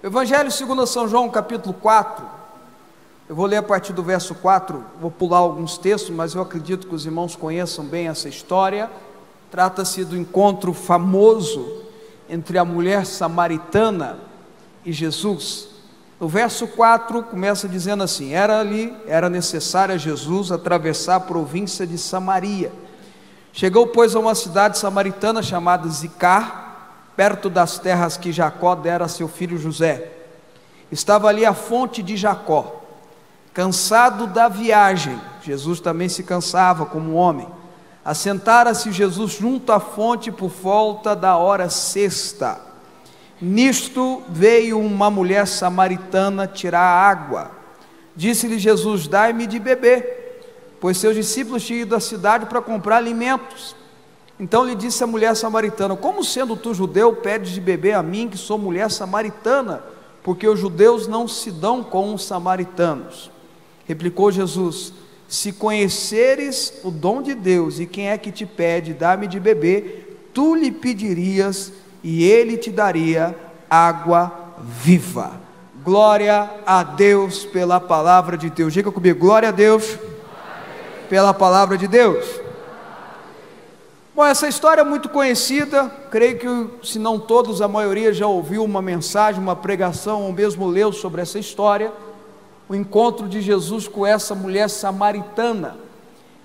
Evangelho segundo São João, capítulo 4, eu vou ler a partir do verso 4, vou pular alguns textos, mas eu acredito que os irmãos conheçam bem essa história. Trata-se do encontro famoso entre a mulher samaritana e Jesus. No verso 4 começa dizendo assim: era necessário a Jesus atravessar a província de Samaria. Chegou, pois, a uma cidade samaritana chamada Sicar, perto das terras que Jacó dera a seu filho José. Estava ali a fonte de Jacó. Cansado da viagem, Jesus também se cansava como homem. Assentara-se Jesus junto à fonte por volta da hora sexta. Nisto veio uma mulher samaritana tirar água. Disse-lhe Jesus: dai-me de beber, pois seus discípulos tinham ido à cidade para comprar alimentos. Então lhe disse a mulher samaritana: como sendo tu judeu, pedes de beber a mim, que sou mulher samaritana? Porque os judeus não se dão com os samaritanos. Replicou Jesus: se conheceres o dom de Deus, e quem é que te pede, dá-me de beber, tu lhe pedirias, e ele te daria água viva. Glória a Deus pela palavra de Deus. Diga comigo: glória a Deus pela palavra de Deus. Bom, essa história é muito conhecida, creio que se não todos, a maioria já ouviu uma mensagem, uma pregação, ou mesmo leu sobre essa história, o encontro de Jesus com essa mulher samaritana.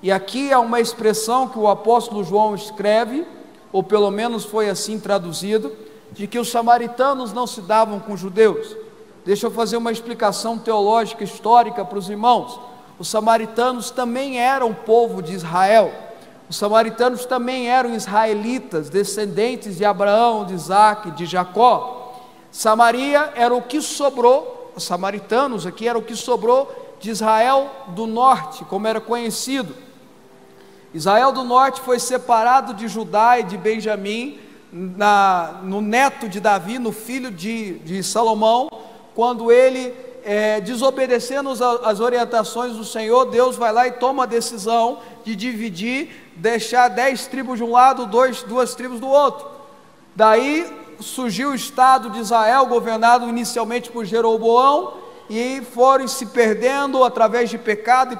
E aqui há uma expressão que o apóstolo João escreve, ou pelo menos foi assim traduzido, de que os samaritanos não se davam com os judeus. Deixa eu fazer uma explicação teológica histórica para os irmãos. Os samaritanos também eram povo de Israel. Os samaritanos também eram israelitas, descendentes de Abraão, de Isaac, de Jacó. Samaria era o que sobrou, os samaritanos aqui era o que sobrou de Israel do norte, como era conhecido. Israel do norte foi separado de Judá e de Benjamim, no neto de Davi, no filho de Salomão, quando ele, desobedecendo as orientações do Senhor, Deus vai lá e toma a decisão de dividir, deixar 10 tribos de um lado, duas tribos do outro. Daí surgiu o estado de Israel, governado inicialmente por Jeroboão, e foram se perdendo através de pecado,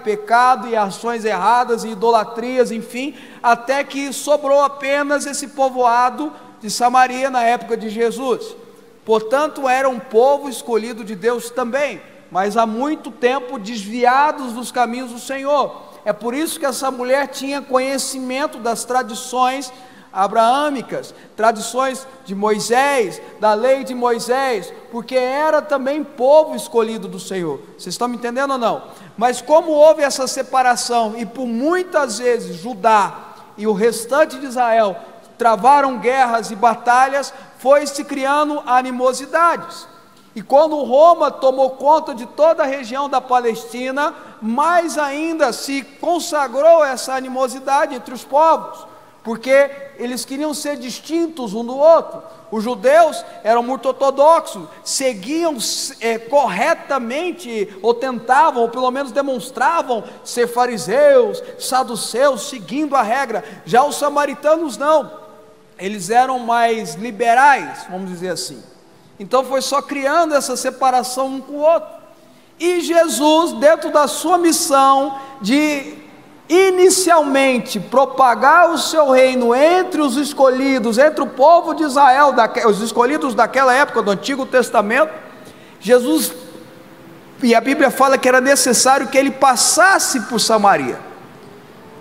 e ações erradas, e idolatrias, enfim, até que sobrou apenas esse povoado de Samaria na época de Jesus. Portanto, era um povo escolhido de Deus também, mas há muito tempo desviados dos caminhos do Senhor. É por isso que essa mulher tinha conhecimento das tradições abraâmicas, tradições de Moisés, da lei de Moisés, porque era também povo escolhido do Senhor. Vocês estão me entendendo ou não? Mas como houve essa separação, e por muitas vezes Judá e o restante de Israel travaram guerras e batalhas, foi se criando animosidades. E quando Roma tomou conta de toda a região da Palestina, mais ainda se consagrou essa animosidade entre os povos, porque eles queriam ser distintos um do outro. Os judeus eram muito ortodoxos, seguiam corretamente, ou tentavam, ou pelo menos demonstravam ser fariseus, saduceus, seguindo a regra. Já os samaritanos não, eles eram mais liberais, vamos dizer assim. Então foi só criando essa separação um com o outro. E Jesus, dentro da sua missão de inicialmente propagar o seu reino entre os escolhidos, entre o povo de Israel, os escolhidos daquela época do Antigo Testamento, Jesus, e a Bíblia fala que era necessário que ele passasse por Samaria.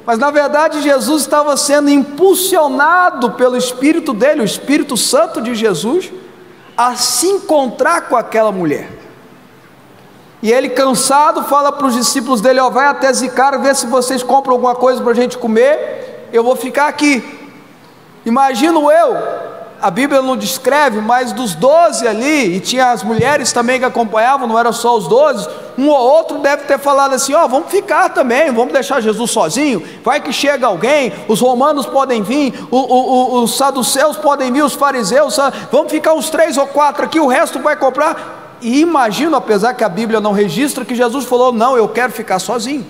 Mas na verdade Jesus estava sendo impulsionado pelo Espírito dele, o Espírito Santo de Jesus, a se encontrar com aquela mulher. E ele, cansado, fala para os discípulos dele: ó, vai até Sicar, ver se vocês compram alguma coisa para a gente comer, eu vou ficar aqui. Imagino eu, a Bíblia não descreve, mas dos 12 ali, e tinha as mulheres também que acompanhavam, não eram só os 12, um ou outro deve ter falado assim: ó, vamos ficar também, vamos deixar Jesus sozinho, vai que chega alguém, os romanos podem vir, os saduceus podem vir, os fariseus, vamos ficar uns 3 ou 4 aqui, o resto vai comprar. E imagino, apesar que a Bíblia não registra, que Jesus falou: não, eu quero ficar sozinho,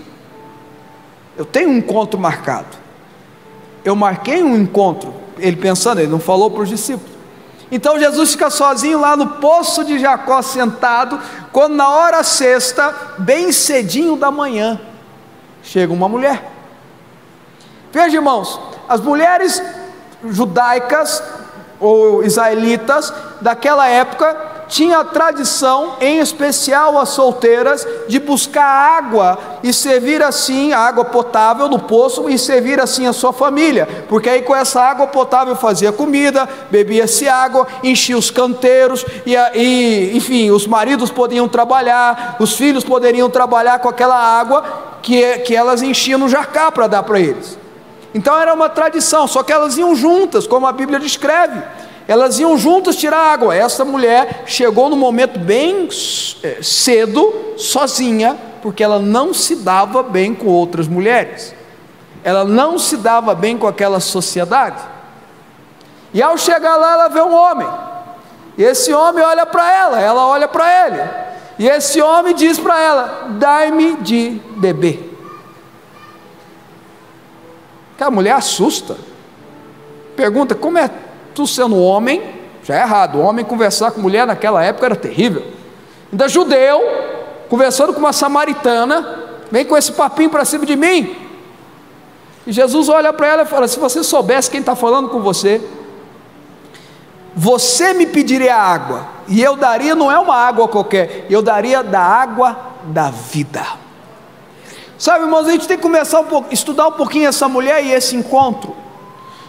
eu tenho um encontro marcado, eu marquei um encontro. Ele pensando, ele não falou para os discípulos. Então Jesus fica sozinho lá no poço de Jacó sentado, quando na hora sexta, bem cedinho da manhã, chega uma mulher. Veja, irmãos, as mulheres judaicas ou israelitas daquela época tinha a tradição, em especial as solteiras, de buscar água e servir assim, a água potável no poço, e servir assim a sua família, porque aí com essa água potável fazia comida, bebia-se água, enchia os canteiros, enfim, os maridos podiam trabalhar, os filhos poderiam trabalhar com aquela água que elas enchiam no jarcar para dar para eles. Então era uma tradição, só que elas iam juntas, como a Bíblia descreve. Elas iam juntas tirar água. Essa mulher chegou no momento bem cedo, sozinha, porque ela não se dava bem com outras mulheres, ela não se dava bem com aquela sociedade. E ao chegar lá, ela vê um homem, e esse homem olha para ela olha para ele, e esse homem diz para ela: dai-me de beber. Que a mulher assusta, pergunta: como é tu sendo homem? Já é errado, o homem conversar com mulher naquela época era terrível, ainda judeu, conversando com uma samaritana, vem com esse papinho para cima de mim. E Jesus olha para ela e fala: se você soubesse quem está falando com você, você me pediria água, e eu daria, não é uma água qualquer, eu daria da água da vida. Sabe, irmãos, a gente tem que começar estudar um pouquinho essa mulher e esse encontro.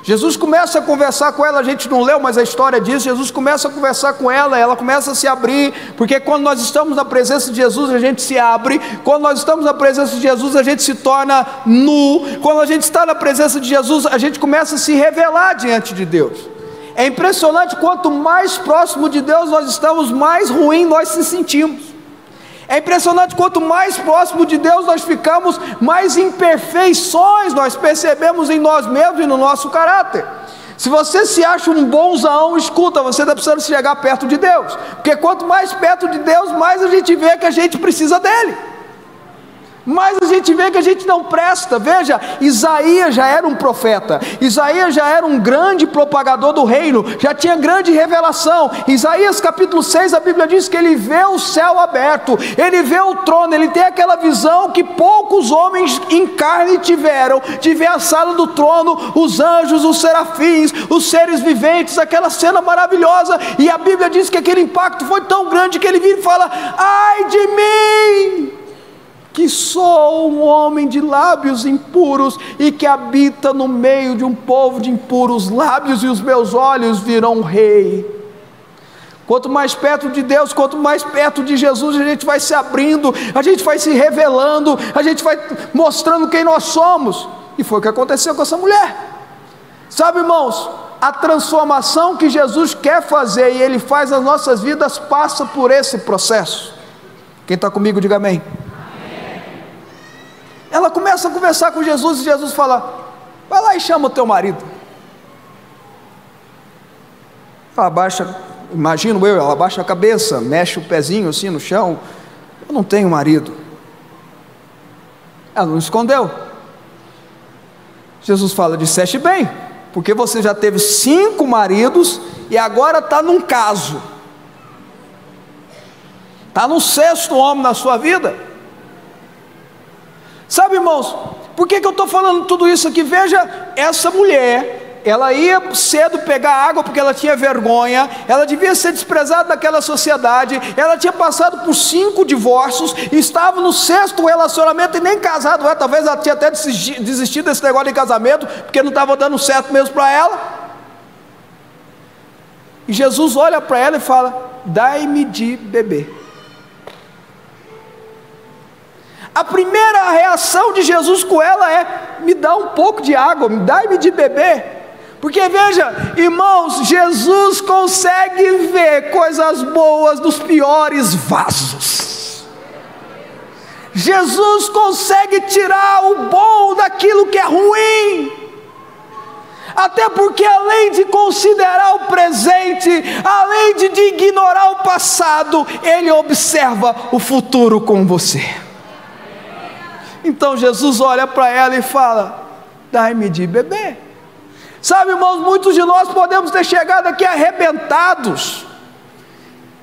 Jesus começa a conversar com ela, a gente não leu, mas a história diz, Jesus começa a conversar com ela, ela começa a se abrir, porque quando nós estamos na presença de Jesus, a gente se abre, quando nós estamos na presença de Jesus, a gente se torna nu, quando a gente está na presença de Jesus, a gente começa a se revelar diante de Deus. É impressionante, quanto mais próximo de Deus nós estamos, mais ruim nós se sentimos. É impressionante, quanto mais próximo de Deus nós ficamos, mais imperfeições nós percebemos em nós mesmos e no nosso caráter. Se você se acha um bonzão, escuta, você está precisando chegar perto de Deus, porque quanto mais perto de Deus, mais a gente vê que a gente precisa dele, mais a gente vê que a gente não presta. Veja, Isaías já era um profeta, Isaías já era um grande propagador do reino, já tinha grande revelação. Isaías capítulo 6, a Bíblia diz que ele vê o céu aberto, ele vê o trono, ele tem aquela visão que poucos homens em carne tiveram, de ver a sala do trono, os anjos, os serafins, os seres viventes, aquela cena maravilhosa. E a Bíblia diz que aquele impacto foi tão grande que ele vira e fala: ai de mim, que sou um homem de lábios impuros, e que habita no meio de um povo de impuros lábios, e os meus olhos viram um rei. Quanto mais perto de Deus, quanto mais perto de Jesus, a gente vai se abrindo, a gente vai se revelando, a gente vai mostrando quem nós somos. E foi o que aconteceu com essa mulher. Sabe, irmãos, a transformação que Jesus quer fazer, e Ele faz nas nossas vidas, passa por esse processo. Quem está comigo, diga amém. Ela começa a conversar com Jesus, e Jesus fala: vai lá e chama o teu marido. Ela abaixa, imagino eu, ela abaixa a cabeça, mexe o pezinho assim no chão: eu não tenho marido. Ela não escondeu. Jesus fala: disseste bem, porque você já teve 5 maridos, e agora está num caso, está no 6º homem na sua vida. Sabe, irmãos, por que eu estou falando tudo isso aqui? Veja, essa mulher, ela ia cedo pegar água porque ela tinha vergonha, ela devia ser desprezada daquela sociedade, ela tinha passado por 5 divórcios, estava no 6º relacionamento e nem casado, talvez ela tinha até desistido desse negócio de casamento, porque não estava dando certo mesmo para ela. E Jesus olha para ela e fala: dai-me de beber. A primeira reação de Jesus com ela é: me dá um pouco de água, me dá-me de beber. Porque veja, irmãos, Jesus consegue ver coisas boas dos piores vasos. Jesus consegue tirar o bom daquilo que é ruim. Até porque, além de considerar o presente, além de ignorar o passado, Ele observa o futuro com você. Então Jesus olha para ela e fala: dai-me de beber. Sabe, irmãos, muitos de nós podemos ter chegado aqui arrebentados,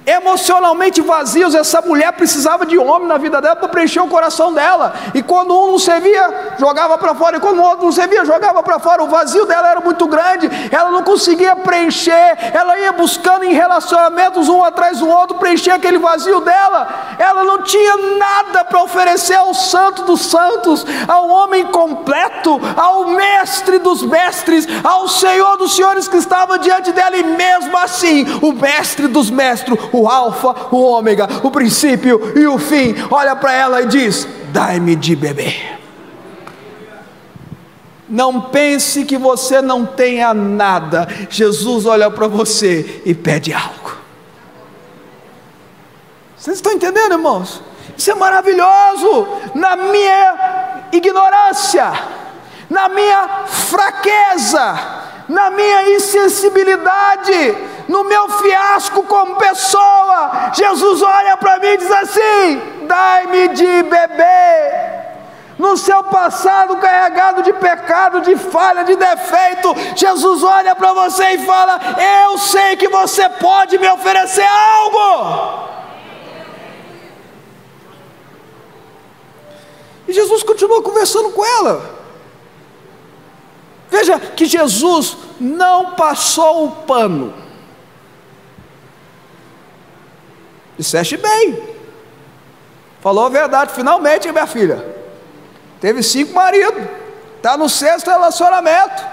emocionalmente vazios. Essa mulher precisava de homem na vida dela para preencher o coração dela, e quando um não servia, jogava para fora, e quando o outro não servia, jogava para fora. O vazio dela era muito grande, ela não conseguia preencher, ela ia buscando em relacionamentos um atrás do outro, preencher aquele vazio dela. Ela não tinha nada para oferecer ao Santo dos Santos, ao homem completo, ao Mestre dos Mestres, ao Senhor dos Senhores que estava diante dela. E mesmo assim, o Mestre dos Mestres, o Alfa, o Ômega, o princípio e o fim, olha para ela e diz: dai-me de beber. Não pense que você não tenha nada. Jesus olha para você e pede algo. Vocês estão entendendo, irmãos? Isso é maravilhoso. Na minha ignorância, na minha fraqueza, na minha insensibilidade, no meu fiasco como pessoa, Jesus olha para mim e diz assim: dai-me de beber. No seu passado carregado de pecado, de falha, de defeito, Jesus olha para você e fala: eu sei que você pode me oferecer algo. E Jesus continua conversando com ela. Veja que Jesus não passou o pano. Disseste bem, falou a verdade, finalmente, minha filha. Teve 5 maridos, está no 6º relacionamento.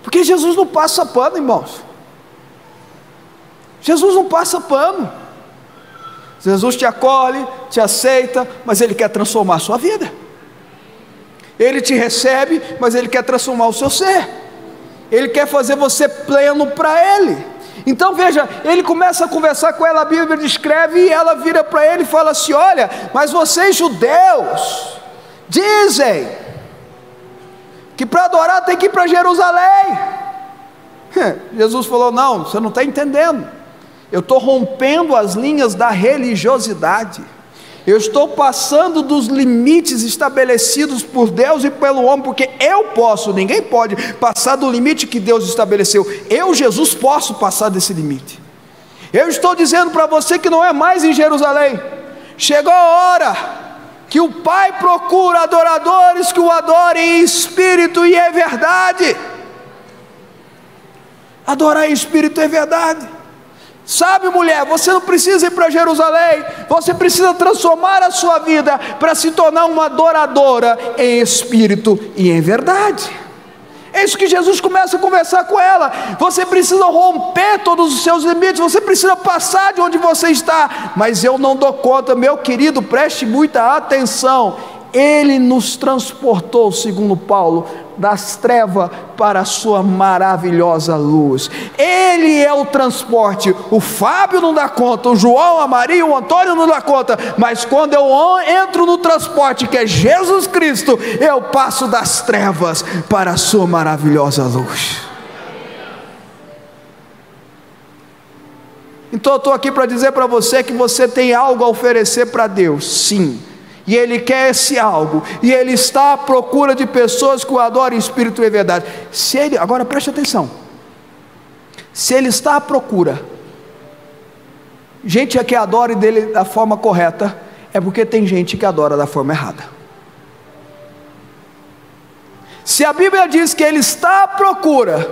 Porque Jesus não passa pano, irmãos. Jesus não passa pano. Jesus te acolhe, te aceita, mas Ele quer transformar a sua vida. Ele te recebe, mas Ele quer transformar o seu ser. Ele quer fazer você pleno para Ele. Então veja, ele começa a conversar com ela, a Bíblia descreve, e ela vira para ele e fala assim: olha, mas vocês judeus dizem que para adorar tem que ir para Jerusalém. Jesus falou: não, você não está entendendo. Eu estou rompendo as linhas da religiosidade. Eu estou passando dos limites estabelecidos por Deus e pelo homem, porque eu posso, ninguém pode passar do limite que Deus estabeleceu. Eu, Jesus, posso passar desse limite. Eu estou dizendo para você que não é mais em Jerusalém. Chegou a hora que o Pai procura adoradores que o adorem em espírito e em verdade. Adorar em espírito e em verdade. Sabe, mulher, você não precisa ir para Jerusalém, você precisa transformar a sua vida para se tornar uma adoradora em espírito e em verdade. É isso que Jesus começa a conversar com ela. Você precisa romper todos os seus limites, você precisa passar de onde você está. Mas eu não dou conta, meu querido, preste muita atenção. Ele nos transportou, segundo Paulo, das trevas para a sua maravilhosa luz. Ele é o transporte. O Fábio não dá conta, o João, a Maria, o Antônio não dá conta, mas quando eu entro no transporte que é Jesus Cristo, eu passo das trevas para a sua maravilhosa luz. Então eu estou aqui para dizer para você que você tem algo a oferecer para Deus, sim. E Ele quer esse algo, e Ele está à procura de pessoas que o adorem em espírito e verdade. Agora preste atenção, se Ele está à procura, gente que adore dele da forma correta, é porque tem gente que adora da forma errada. Se a Bíblia diz que Ele está à procura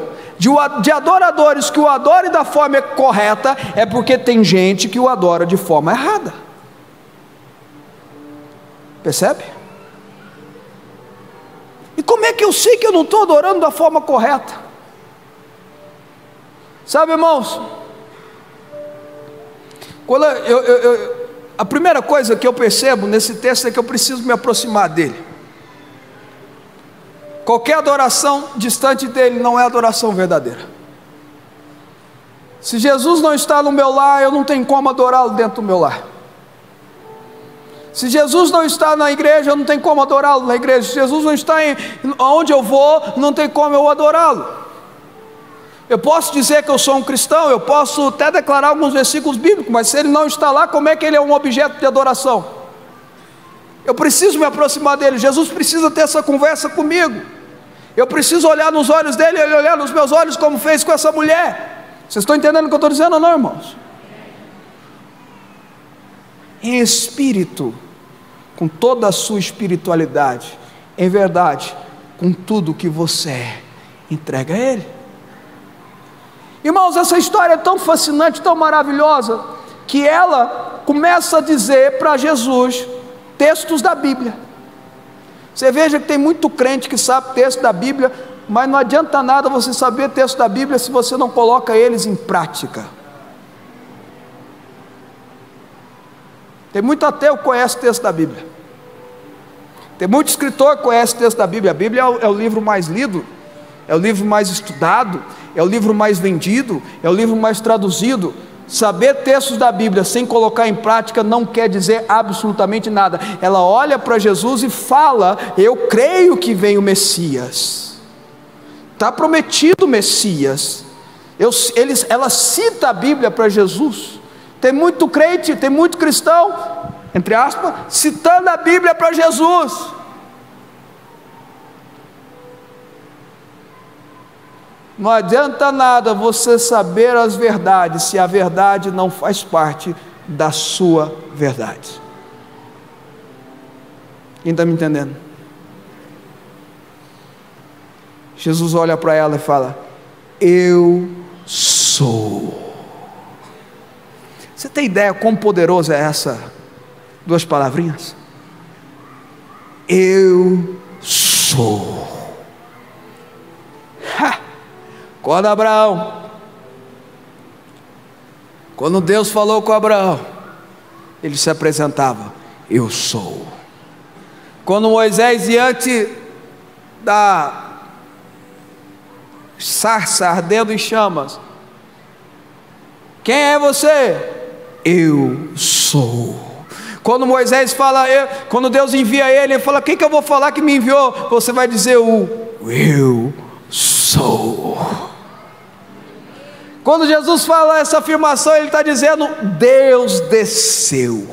de adoradores que o adorem da forma correta, é porque tem gente que o adora de forma errada. Percebe? E como é que eu sei que eu não estou adorando da forma correta? Sabe, irmãos, quando a primeira coisa que eu percebo nesse texto é que eu preciso me aproximar dele. Qualquer adoração distante dele não é adoração verdadeira. Se Jesus não está no meu lar, eu não tenho como adorá-lo dentro do meu lar. Se Jesus não está na igreja, eu não tenho como adorá-lo na igreja. Se Jesus não está onde eu vou, não tem como eu adorá-lo. Eu posso dizer que eu sou um cristão, eu posso até declarar alguns versículos bíblicos, mas se ele não está lá, como é que ele é um objeto de adoração? Eu preciso me aproximar dele. Jesus precisa ter essa conversa comigo. eu preciso olhar nos olhos dele, ele olhar nos meus olhos, como fez com essa mulher. Vocês estão entendendo o que eu estou dizendo ou não, irmãos? Em espírito, com toda a sua espiritualidade, em verdade, com tudo que você é, entrega a Ele. Irmãos, essa história é tão fascinante, tão maravilhosa, que ela começa a dizer para Jesus textos da Bíblia. Você veja que tem muito crente que sabe texto da Bíblia, mas não adianta nada você saber texto da Bíblia se você não coloca eles em prática. Tem muito ateu que conhece o texto da Bíblia, tem muito escritor que conhece o texto da Bíblia. A Bíblia é o livro mais lido, é o livro mais estudado, é o livro mais vendido, é o livro mais traduzido. Saber textos da Bíblia sem colocar em prática não quer dizer absolutamente nada. Ela olha para Jesus e fala: eu creio que vem o Messias, está prometido o Messias. Ela cita a Bíblia para Jesus. Tem muito crente, tem muito cristão, entre aspas, citando a Bíblia para Jesus. Não adianta nada você saber as verdades se a verdade não faz parte da sua verdade. Quem está me entendendo? Jesus olha para ela e fala: eu sou. Você tem ideia quão poderosa é essa duas palavrinhas? Eu sou. Quando Deus falou com Abraão, ele se apresentava: eu sou. Quando Moisés, diante da sarça ardendo em chamas: quem é você? Eu sou. Quando Moisés fala, quando Deus envia ele fala: quem que eu vou falar que me enviou? Você vai dizer eu sou. Quando Jesus fala essa afirmação, ele está dizendo: Deus desceu.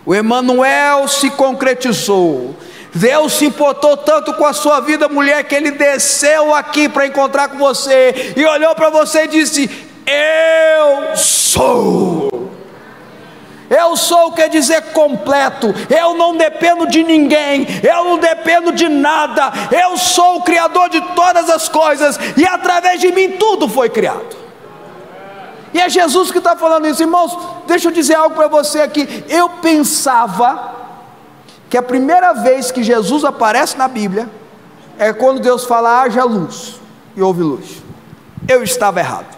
O Emanuel se concretizou. Deus se importou tanto com a sua vida, mulher, que Ele desceu aqui para encontrar com você, e olhou para você e disse: eu sou. Eu sou quer dizer completo. Eu não dependo de ninguém, eu não dependo de nada. Eu sou o Criador de todas as coisas, e através de mim tudo foi criado. E é Jesus que está falando isso. Irmãos, deixa eu dizer algo para você aqui. Eu pensava que a primeira vez que Jesus aparece na Bíblia é quando Deus fala: haja luz, e houve luz. Eu estava errado.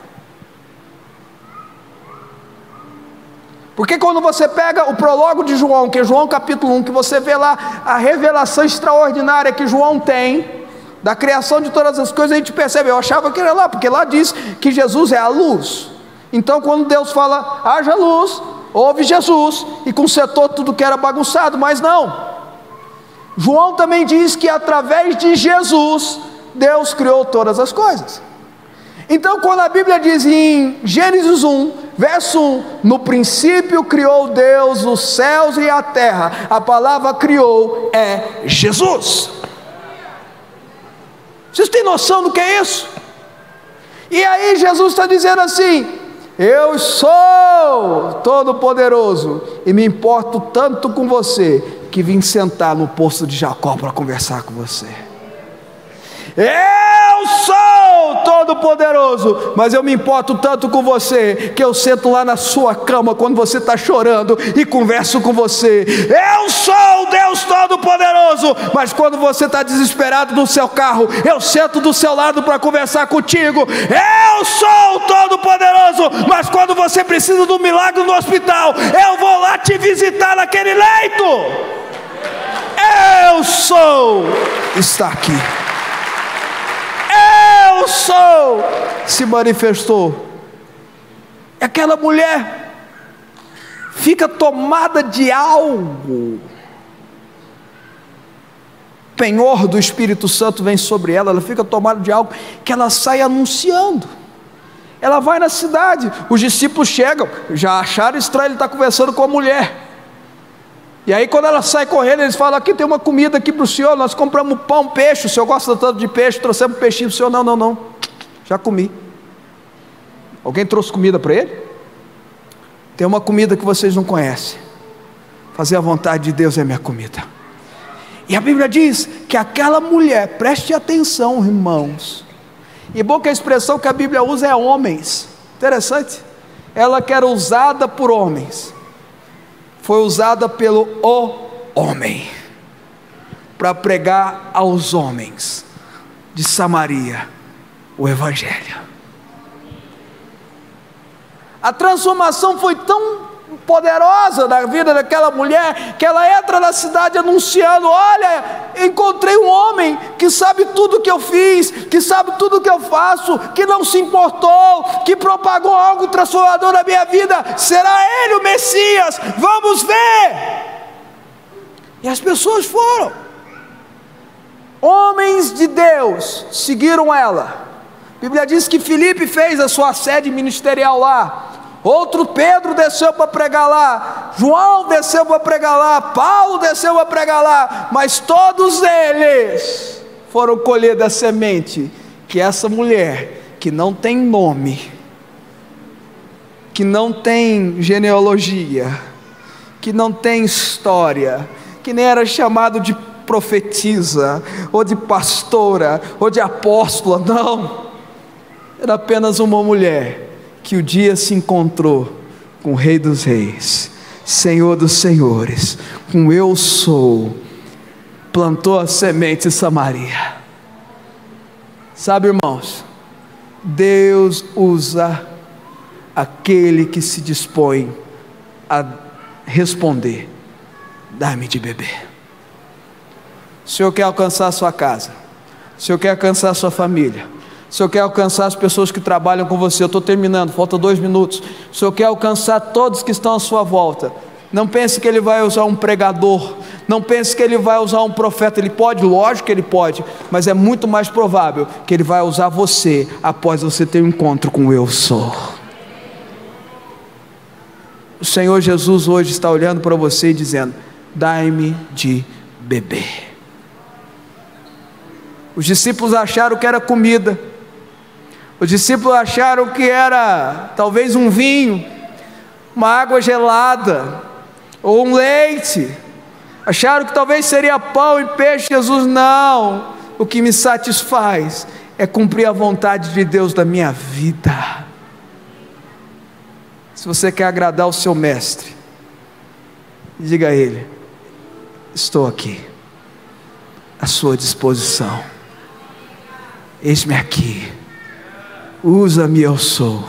Porque quando você pega o prólogo de João, que é João capítulo 1, que você vê lá a revelação extraordinária que João tem da criação de todas as coisas, a gente percebe. Eu achava que era lá, porque lá diz que Jesus é a luz. Então quando Deus fala: haja luz, houve Jesus, e consertou tudo que era bagunçado. Mas não, João também diz que através de Jesus Deus criou todas as coisas. Então quando a Bíblia diz em Gênesis 1, verso 1, no princípio criou Deus os céus e a terra, a palavra criou é Jesus. Vocês têm noção do que é isso? E aí Jesus está dizendo assim: eu sou todo poderoso, e me importo tanto com você, que vim sentar no poço de Jacó para conversar com você. Eu sou todo poderoso, mas eu me importo tanto com você, que eu sento lá na sua cama quando você está chorando e converso com você. Eu sou o Deus todo poderoso, mas quando você está desesperado no seu carro, eu sento do seu lado para conversar contigo. Eu sou todo poderoso, mas quando você precisa de um milagre no hospital, eu vou lá te visitar naquele leito. Eu sou, está aqui. Eu sou, se manifestou. Aquela mulher fica tomada de algo. Penhor do Espírito Santo vem sobre ela. Ela fica tomada de algo que ela sai anunciando. Ela vai na cidade, os discípulos chegam, já acharam estranho ele estar conversando com a mulher. E aí quando ela sai correndo, eles falam: aqui tem uma comida aqui para o senhor, nós compramos pão, peixe, o senhor gosta tanto de peixe, trouxemos um peixinho para o senhor. Não, não, não, já comi. Alguém trouxe comida para ele? Tem uma comida que vocês não conhecem. Fazer a vontade de Deus é minha comida. E a Bíblia diz que aquela mulher, preste atenção, irmãos, e bom que a expressão que a Bíblia usa é homens, interessante, ela que era usada por homens, foi usada pelo homem, para pregar aos homens de Samaria o Evangelho. A transformação foi tão poderosa na vida daquela mulher, que ela entra na cidade anunciando: olha, encontrei um homem que sabe tudo que eu fiz, que sabe tudo que eu faço, que não se importou, que propagou algo transformador na minha vida, será ele o Messias, vamos ver. E as pessoas foram, homens de Deus seguiram ela. A Bíblia diz que Filipe fez a sua sede ministerial lá, outro Pedro desceu para pregar lá, João desceu para pregar lá, Paulo desceu para pregar lá, mas todos eles foram colher da semente que essa mulher, que não tem nome, que não tem genealogia, que não tem história, que nem era chamado de profetisa, ou de pastora, ou de apóstola, não, era apenas uma mulher que o dia se encontrou com o Rei dos Reis, Senhor dos Senhores, com eu sou, plantou a semente em Samaria. Sabe, irmãos, Deus usa aquele que se dispõe a responder: dá-me de beber. O Senhor quer alcançar a sua casa, o Senhor quer alcançar a sua família, o Senhor quer alcançar as pessoas que trabalham com você. Eu estou terminando, falta 2 minutos. O Senhor quer alcançar todos que estão à sua volta. Não pense que Ele vai usar um pregador, não pense que Ele vai usar um profeta. Ele pode, lógico que Ele pode, mas é muito mais provável que Ele vai usar você após você ter um encontro com o Eu Sou. O Senhor Jesus hoje está olhando para você e dizendo: dai-me de beber. Os discípulos acharam que era comida, os discípulos acharam que era talvez um vinho, uma água gelada, ou um leite, acharam que talvez seria pão e peixe. Jesus: não, o que me satisfaz é cumprir a vontade de Deus da minha vida. Se você quer agradar o seu mestre, diga a Ele: estou aqui, à sua disposição, eis-me aqui, usa-me, eu sou.